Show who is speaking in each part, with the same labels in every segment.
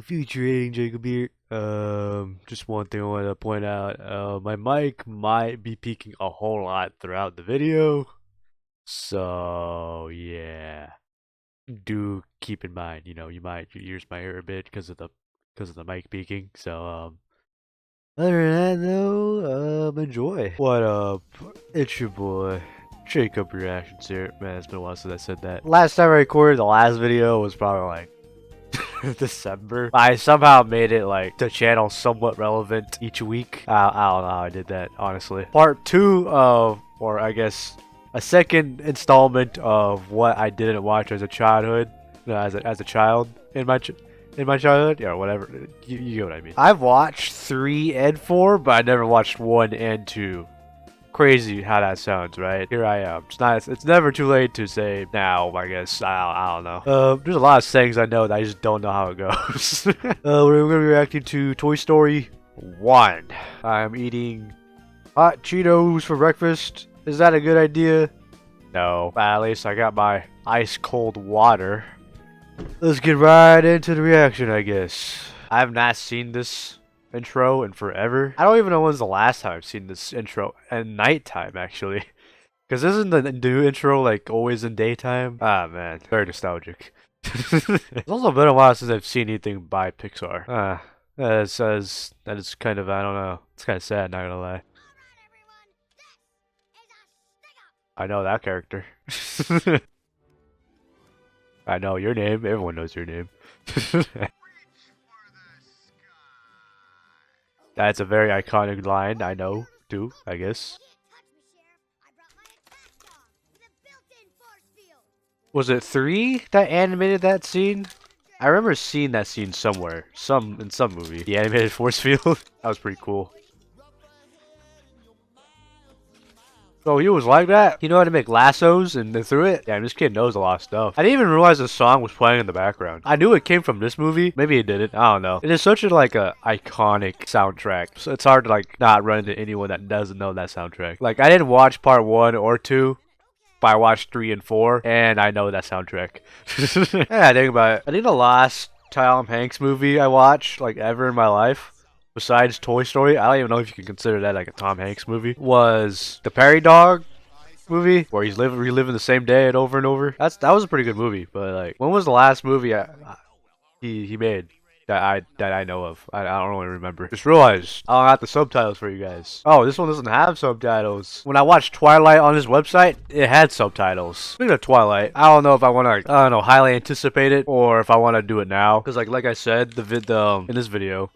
Speaker 1: featuring Jacob here. Just one thing I want to point out. My mic might be peaking a whole lot throughout the video. So yeah, do keep in mind, your ears might hurt a bit because of the mic peaking. So other than that though, enjoy. What up? It's your boy. Jacob Reactions here. Man, it's been a while since I said that. Last time I recorded the last video was probably like December. I somehow made it like the channel somewhat relevant each week. I don't know how I did that, honestly. Part 2 of, or I guess a second installment of what I didn't watch as a childhood, as a child in my childhood, yeah, whatever. You get what I mean. I've watched 3 and 4, but I never watched 1 and 2. Crazy how that sounds, right? Here I am. It's never too late to say now, I guess. I don't know. There's a lot of sayings I know that I just don't know how it goes. We're gonna be reacting to Toy Story 1. I'm eating hot Cheetos for breakfast. Is that a good idea? No. At least I got my ice cold water. Let's get right into the reaction, I guess. I have not seen this intro in forever. I don't even know when's the last time I've seen this intro. At nighttime, actually. Because isn't the new intro like always in daytime? Ah, man. Very nostalgic. It's also been a while since I've seen anything by Pixar. It says that it's kind of, I don't know. It's kind of sad, not gonna lie. I know that character. I know your name. Everyone knows your name. That's a very iconic line, I know, too, I guess. Was it 3 that animated that scene? I remember seeing that scene somewhere. In some movie. The animated force field? That was pretty cool. So he was like that? He knew how to make lassos and then threw it? Damn, this kid knows a lot of stuff. I didn't even realize the song was playing in the background. I knew it came from this movie. Maybe it didn't. I don't know. It is such a iconic soundtrack. So it's hard to not run into anyone that doesn't know that soundtrack. Like I didn't watch part 1 or 2. But I watched 3 and 4, and I know that soundtrack. Yeah, think about it. I think the last Tom Hanks movie I watched, ever in my life, besides Toy Story, I don't even know if you can consider that like a Tom Hanks movie, was the Perry Dog movie, where he's reliving the same day and over. That was a pretty good movie, but when was the last movie he made? That I know of. I don't really remember. Just realized I don't have the subtitles for you guys. Oh, this one doesn't have subtitles. When I watched Twilight on his website, it had subtitles. Speaking of Twilight, I don't know if I want to, highly anticipate it or if I want to do it now. Because like I said, in this video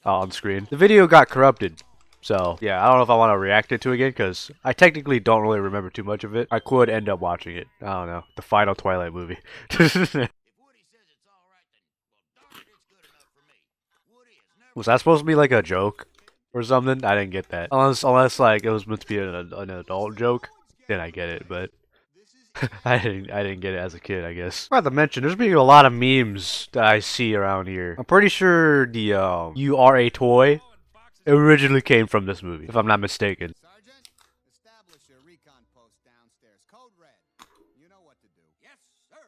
Speaker 1: on screen, the video got corrupted. So, yeah, I don't know if I want to react it to again, because I technically don't really remember too much of it. I could end up watching it. I don't know. The final Twilight movie. Was that supposed to be like a joke or something? I didn't get that. Unless it was meant to be an adult joke, then I get it. But I didn't get it as a kid, I guess. I forgot to mention, there's been a lot of memes that I see around here. I'm pretty sure the "You Are a Toy" originally came from this movie, if I'm not mistaken.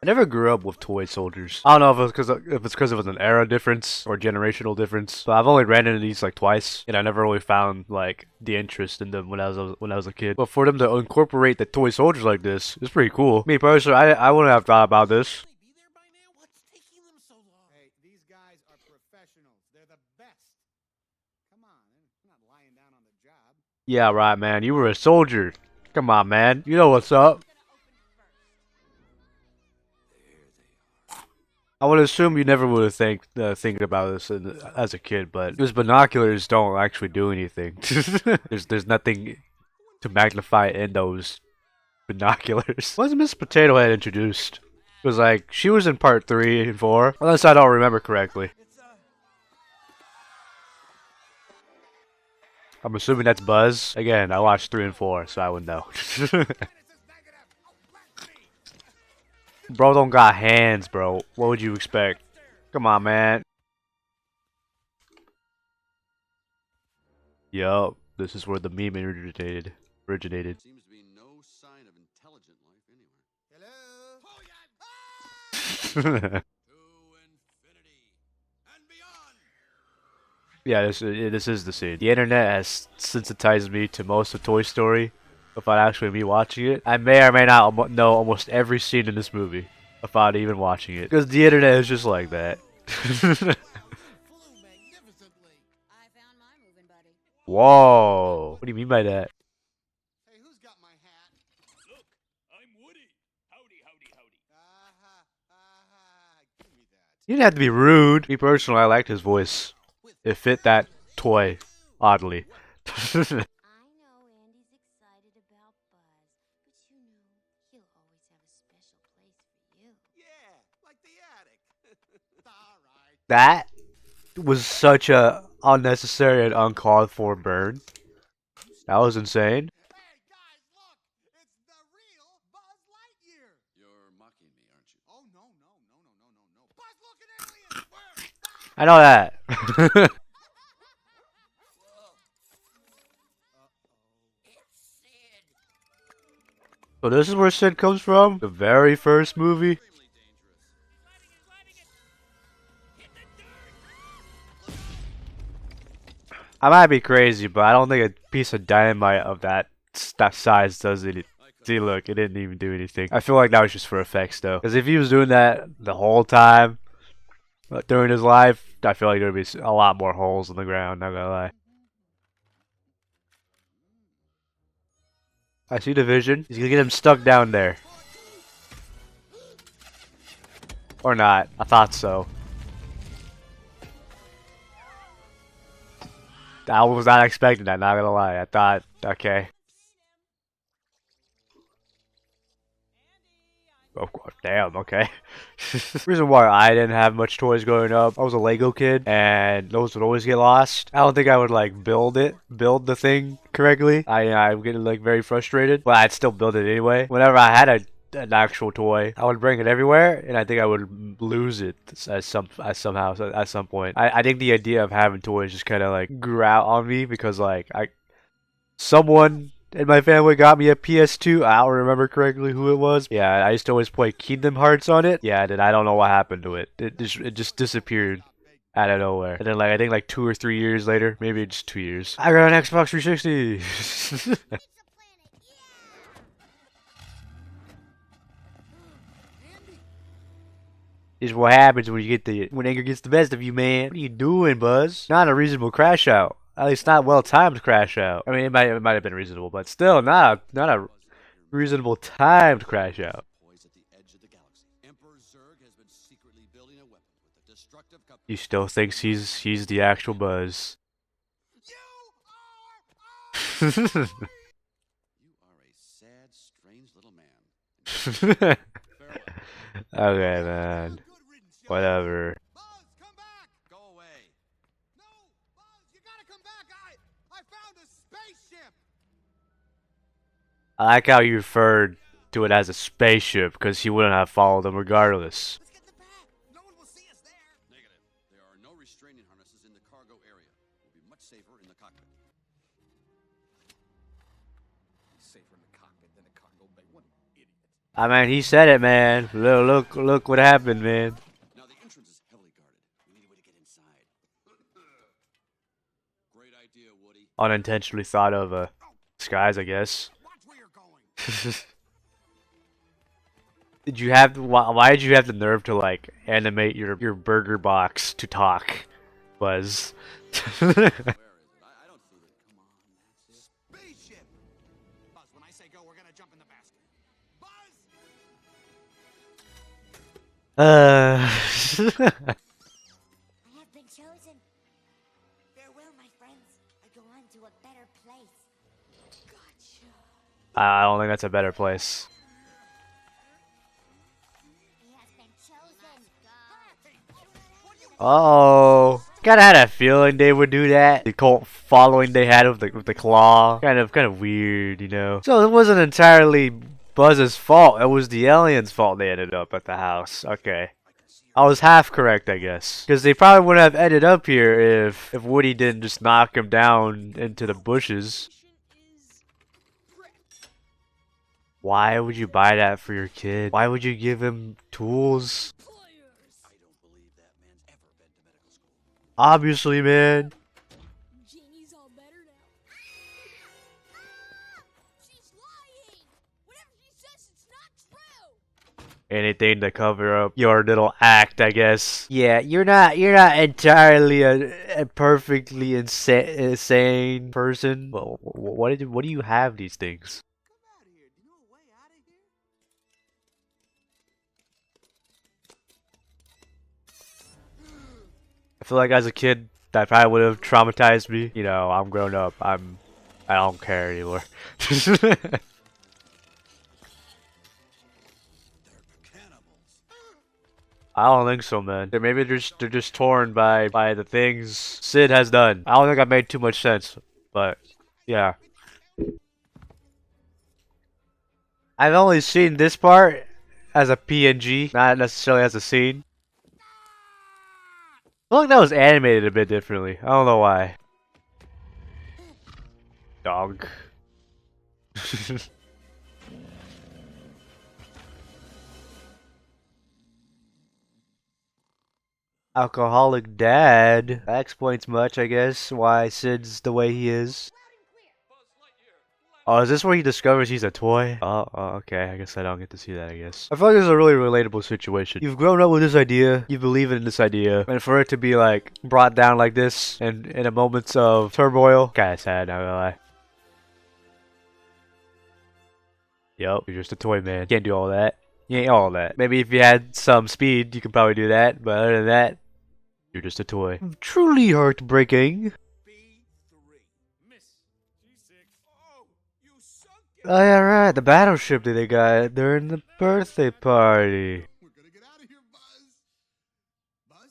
Speaker 1: I never grew up with toy soldiers. I don't know if it's because it was an era difference or generational difference. But I've only ran into these twice, and I never really found the interest in them when I was a kid. But for them to incorporate the toy soldiers like this is pretty cool. Me personally, I wouldn't have thought about this.
Speaker 2: These guys are professionals. They're the best. Come on, they're not lying down on the job.
Speaker 1: Yeah, right, man. You were a soldier. Come on, man. You know what's up. I would assume you never would have think about this as a kid, but those binoculars don't actually do anything. there's nothing to magnify in those binoculars. When's Miss Potato Head introduced? It was she was in part 3 and 4, unless I don't remember correctly. I'm assuming that's Buzz. Again, I watched 3 and 4, so I would know. Bro don't got hands, bro. What would you expect? Come on, man. Yup, this is where the meme originated.
Speaker 3: Seems to be no sign of intelligent life anywhere.
Speaker 2: Hello?
Speaker 3: To infinity and
Speaker 1: Yeah, this is the scene. The internet has sensitized me to most of Toy Story without actually me watching it. I may or may not know almost every scene in this movie without even watching it. Because the internet is just like that. Whoa. What do you mean by that?
Speaker 2: Hey, who's got my hat?
Speaker 4: Look, I'm Woody. Howdy, howdy, howdy.
Speaker 2: Give me that.
Speaker 1: You didn't have to be rude. Me personally, I liked his voice. It fit that toy, oddly.
Speaker 5: I know Andy's excited about Buzz, but you know, he'll always have a special place for you.
Speaker 2: Yeah, like the attic. All right.
Speaker 1: That was such a unnecessary and uncalled for burn. That was insane.
Speaker 2: Hey, guys, look! It's the real Buzz Lightyear!
Speaker 3: You're mocking me, aren't you?
Speaker 2: Oh, no. Buzz, look, an alien! Where?
Speaker 1: I know that. So this is where Sid comes from? The very first movie?
Speaker 3: Extremely dangerous.
Speaker 1: I might be crazy, but I don't think a piece of dynamite of that size does it. See, look, it didn't even do anything. I feel like that was just for effects, though. Because if he was doing that the whole time during his life, I feel like there'd be a lot more holes in the ground, not gonna lie. I see the vision. He's gonna get him stuck down there. Or not. I thought so. I was not expecting that, not gonna lie. I thought, okay. Oh, damn, okay. Reason why I didn't have much toys growing up, I was a Lego kid, and those would always get lost. I don't think I would, like, build the thing correctly. I would get, like, very frustrated, but I'd still build it anyway. Whenever I had an actual toy, I would bring it everywhere, and I think I would lose it at some point. I think the idea of having toys just kind of, like, grew out on me, because, like, someone in my family got me a PS2. I don't remember correctly who it was. Yeah, I used to always play Kingdom Hearts on it. Yeah, then I don't know what happened to it. It just disappeared out of nowhere. And then, like, I think like 2 or 3 years later, maybe just 2 years, I got an Xbox 360. This is what happens when when anger gets the best of you, man. What are you doing, Buzz? Not a reasonable crash out. At least not well-timed crash out. I mean, it might have been reasonable, but still not a reasonable timed crash out.
Speaker 3: Poised at the edge of the galaxy. Emperor Zurg has been secretly building a weapon with a destructive
Speaker 1: He still thinks he's the actual Buzz.
Speaker 3: You are a sad, strange little man.
Speaker 1: Okay, man. Whatever.
Speaker 2: Buzz, come back!
Speaker 3: Go away.
Speaker 2: No! Buzz, you gotta come back! I found a spaceship!
Speaker 1: I like how you referred to it as a spaceship, because he wouldn't have followed him regardless.
Speaker 2: Let's get the bag! No one will see us there!
Speaker 3: Negative. There are no restraining harnesses in the cargo area. We'll be much safer in the cockpit.
Speaker 2: Safer in the cockpit than a cargo bay. What an idiot.
Speaker 1: I mean, he said it, man. Look what happened, man.
Speaker 3: Now the entrance is heavily guarded. We need a way to get inside. Great idea, Woody.
Speaker 1: Unintentionally thought of skies, I guess.
Speaker 2: Watch where you're going!
Speaker 1: Did you have why did you have the nerve to, like, animate your burger box to talk, Buzz?
Speaker 3: Where is it? I don't see it. Come on, that's it.
Speaker 2: Spaceship! Buzz, when I say go, we're gonna jump in the basket. Buzz!
Speaker 5: I have been chosen. Farewell, my friends. I go on to a better place. Gotcha.
Speaker 1: I don't think that's a better place.
Speaker 5: He has been chosen.
Speaker 1: Oh, kinda had a feeling they would do that. The cult following they had with the claw, kind of weird, you know. So it wasn't entirely Buzz's fault. It was the aliens' fault they ended up at the house. Okay, I was half correct, I guess, because they probably would have ended up here if Woody didn't just knock him down into the bushes. Why would you buy that for your kid? Why would you give him tools?
Speaker 3: I don't believe that man's ever been to medical school.
Speaker 1: Obviously, man. anything to cover up your little act, I guess. Yeah, you're not entirely a perfectly insane person. Well, what do you have these things?
Speaker 2: Come out of here. Do you know a way out of here?
Speaker 1: I feel like as a kid, that probably would have traumatized me. You know, I'm grown up. I don't care anymore. I don't think so, man. Maybe they're just torn by the things Sid has done. I don't think I made too much sense, but yeah. I've only seen this part as a PNG, not necessarily as a scene. I feel like that was animated a bit differently. I don't know why. Dog. Alcoholic dad. That explains much, I guess, why Sid's the way he is. Oh, is this where he discovers he's a toy? Oh, okay. I guess I don't get to see that, I guess. I feel like this is a really relatable situation. You've grown up with this idea, you believe in this idea, and for it to be, like, brought down like this, and in a moments of turmoil, kinda sad, not gonna lie. Yup, you're just a toy, man. Can't do all that. You ain't all that. Maybe if you had some speed, you could probably do that, but other than that, you're just a toy. Truly heartbreaking. Oh yeah, right, the battleship that they got during the birthday party.
Speaker 2: We're gonna get out of here, Buzz. Buzz?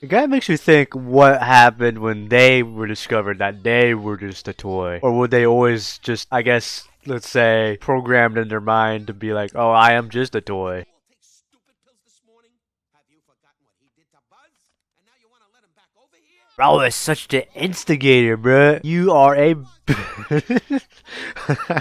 Speaker 1: It kinda makes you think what happened when they were discovered that they were just a toy. Or would they always just, I guess, let's say, programmed in their mind to be like, oh, I am just a toy.
Speaker 3: Take stupid pills this morning? Have you forgotten what he did to Buzz? And now you want to let him back over here?
Speaker 1: Bro, is such the instigator, bruh. You are a...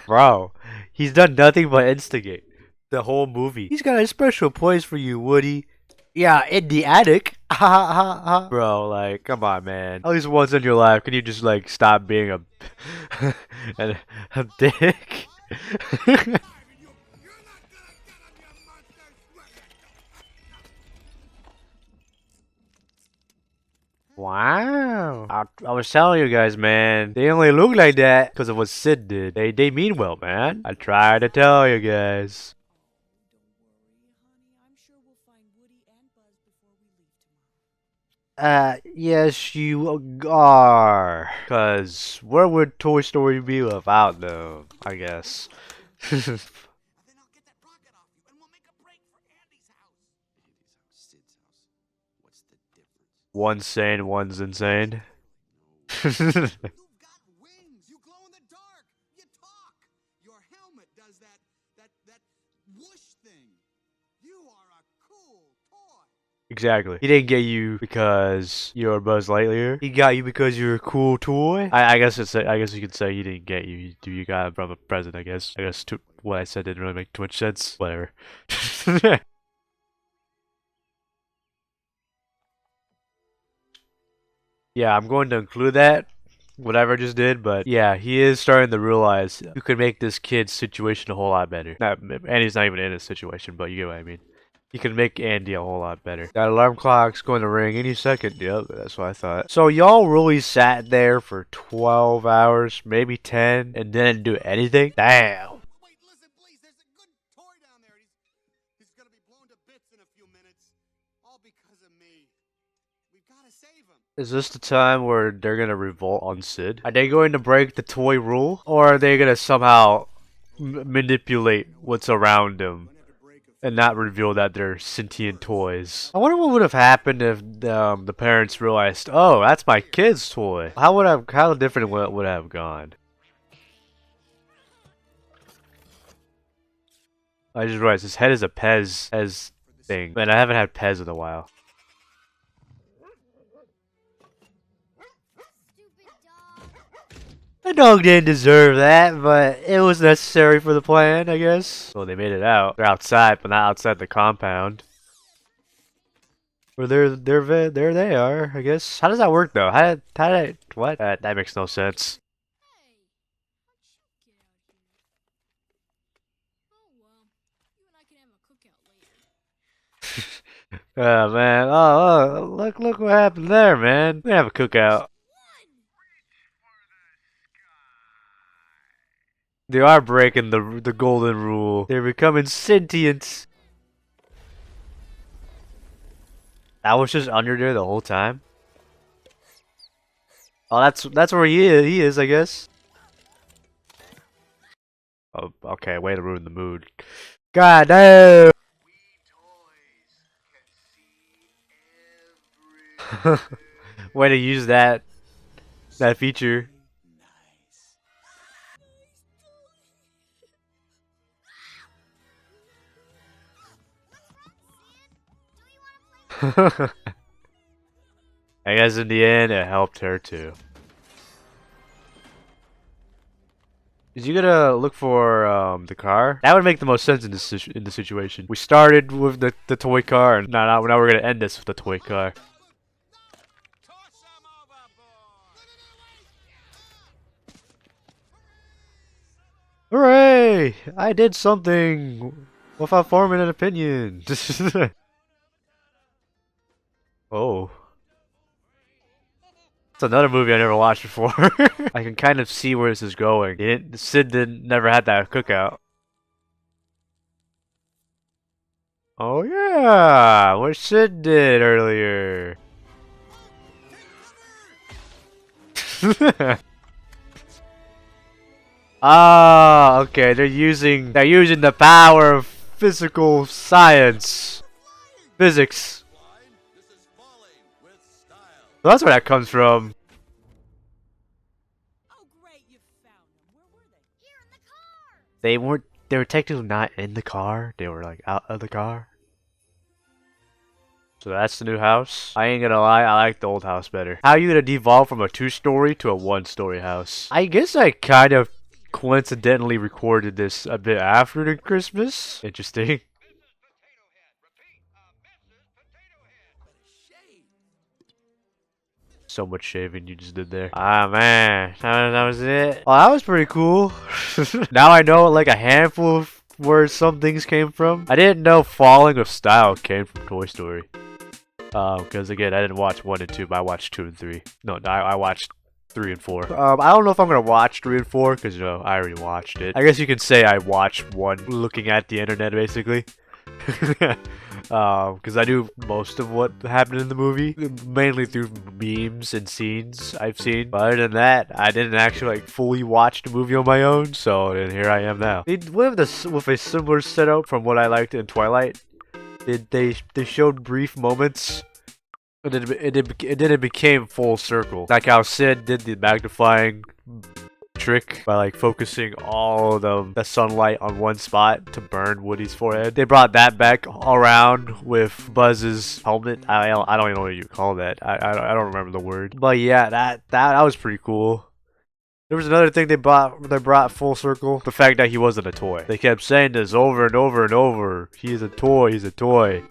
Speaker 1: Bro, he's done nothing but instigate the whole movie. He's got a special place for you, Woody. Yeah, in the attic. Bro, like, come on, man. At least once in your life, can you just, like, stop being a... a dick? Wow. I was telling you guys, man. They only look like that because of what Sid did. They mean well, man. I tried to tell you guys. Yes, you are. Because where would Toy Story be without them? I guess.
Speaker 3: And then I'll get that rocket off you, and we'll make a break for Andy's house. Andy's house, Sid's house. What's the difference?
Speaker 1: One's sane, one's insane.
Speaker 2: You've got wings. You glow in the dark. You talk. Your helmet does that whoosh thing. You are a cool toy.
Speaker 1: Exactly. He didn't get you because you're Buzz Lightyear. He got you because you're a cool toy. I guess I guess you could say he didn't get you. You got it from a present. I guess. What I said didn't really make too much sense. Whatever. Yeah, I'm going to include that. Whatever I just did, but yeah, he is starting to realize you could make this kid's situation a whole lot better. Andy's not even in a situation, but you get what I mean. You can make Andy a whole lot better. That alarm clock's going to ring any second. Yep, that's what I thought. So y'all really sat there for 12 hours, maybe 10, and didn't do anything? Damn.
Speaker 2: Wait, listen, please. There's a good toy down there. He's gonna be blown to bits in a few minutes. All because of me. We've gotta save him.
Speaker 1: Is this the time where they're going to revolt on Sid? Are they going to break the toy rule? Or are they going to somehow manipulate what's around them? And not reveal that they're sentient toys. I wonder what would have happened if the parents realized, oh, that's my kid's toy. How different would it have gone? I just realized his head is a Pez thing. Man, I haven't had Pez in a while. The dog didn't deserve that, but it was necessary for the plan, I guess. Well, they made it out. They're outside, but not outside the compound. Or there they are, I guess. How does that work though? What? That makes no sense. Oh man, oh look what happened there, man. We have a cookout. They are breaking the golden rule. They're becoming sentient. I was just under there the whole time. Oh, that's where he is. He is, I guess. Oh, okay. Way to ruin the mood. God damn. Way to use that feature. I guess in the end, it helped her too. Is you gonna look for the car? That would make the most sense in this situation. We started with the toy car, and now we're gonna end this with the toy car.
Speaker 2: Toss him overboard!
Speaker 1: Hooray! I did something without forming an opinion. Oh. It's another movie I never watched before. I can kind of see where this is going. Sid never had that cookout. Oh yeah, what Sid did earlier. Ah, okay. They're using the power of physical science, physics.
Speaker 2: This is falling with style.
Speaker 1: So that's where that comes from.
Speaker 6: Oh, great, you found them. Where were they?
Speaker 5: Here in the car!
Speaker 1: They weren't. They were technically not in the car. They were like out of the car. So that's the new house. I ain't gonna lie, I like the old house better. How are you gonna devolve from a 2-story to a 1-story house? I guess I kind of coincidentally recorded this a bit after the Christmas. Interesting. So much shaving you just did there. Ah man, that was it. Well, that was pretty cool. Now I know like a handful of where some things came from. I didn't know Falling with Style came from Toy Story. Because again, I didn't watch 1 and 2, but I watched 2 and 3. No, I watched 3 and 4. I don't know if I'm gonna watch 3 and 4 because you know I already watched it. I guess you can say I watched 1 looking at the internet basically. Because I knew most of what happened in the movie, mainly through memes and scenes I've seen. But other than that, I didn't actually like fully watch the movie on my own. So and here I am now. They went with a similar setup from what I liked in Twilight. They showed brief moments, and then it became full circle. Like how Sid did the magnifying trick by like focusing all the sunlight on one spot to burn Woody's forehead. They brought that back around with Buzz's helmet. I don't even know what you call that. I don't remember the word. But yeah, that was pretty cool. There was another thing they brought full circle. The fact that he wasn't a toy. They kept saying this over and over and over. He's a toy, he's a toy.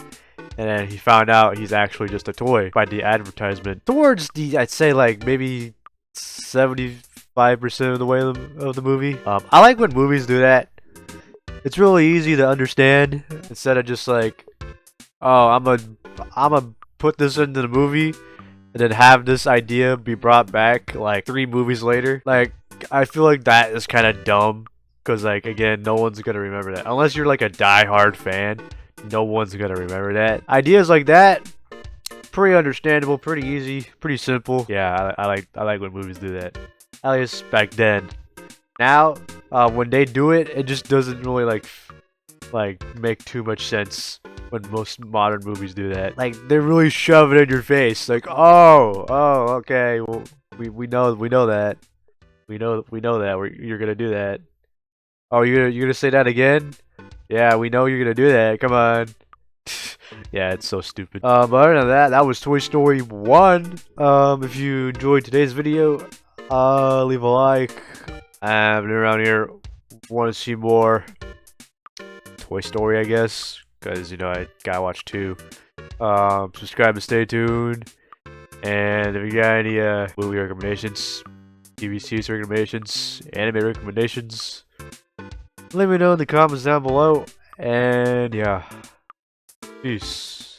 Speaker 1: And then he found out he's actually just a toy by the advertisement. Towards the, I'd say like maybe 75% of the way of the movie. I like when movies do that. It's really easy to understand instead of just like, oh, I'm a put this into the movie and then have this idea be brought back like 3 movies later. Like, I feel like that is kind of dumb because like again, no one's gonna remember that unless you're like a die-hard fan. No one's gonna remember that. Ideas like that, pretty understandable, pretty easy, pretty simple. Yeah, I like when movies do that. At least back then. Now, when they do it, it just doesn't really like make too much sense when most modern movies do that. Like they really shove it in your face. Like, oh, okay, well, we know that. We know that you're gonna do that. Oh, you're gonna say that again? Yeah, we know you're gonna do that. Come on. Yeah, it's so stupid. But other than that, that was Toy Story 1. If you enjoyed today's video, leave a like. And around here, want to see more Toy Story, I guess, because you know I gotta watch 2. Subscribe and stay tuned. And if you got any movie recommendations, TV series recommendations, anime recommendations, let me know in the comments down below. And yeah, peace.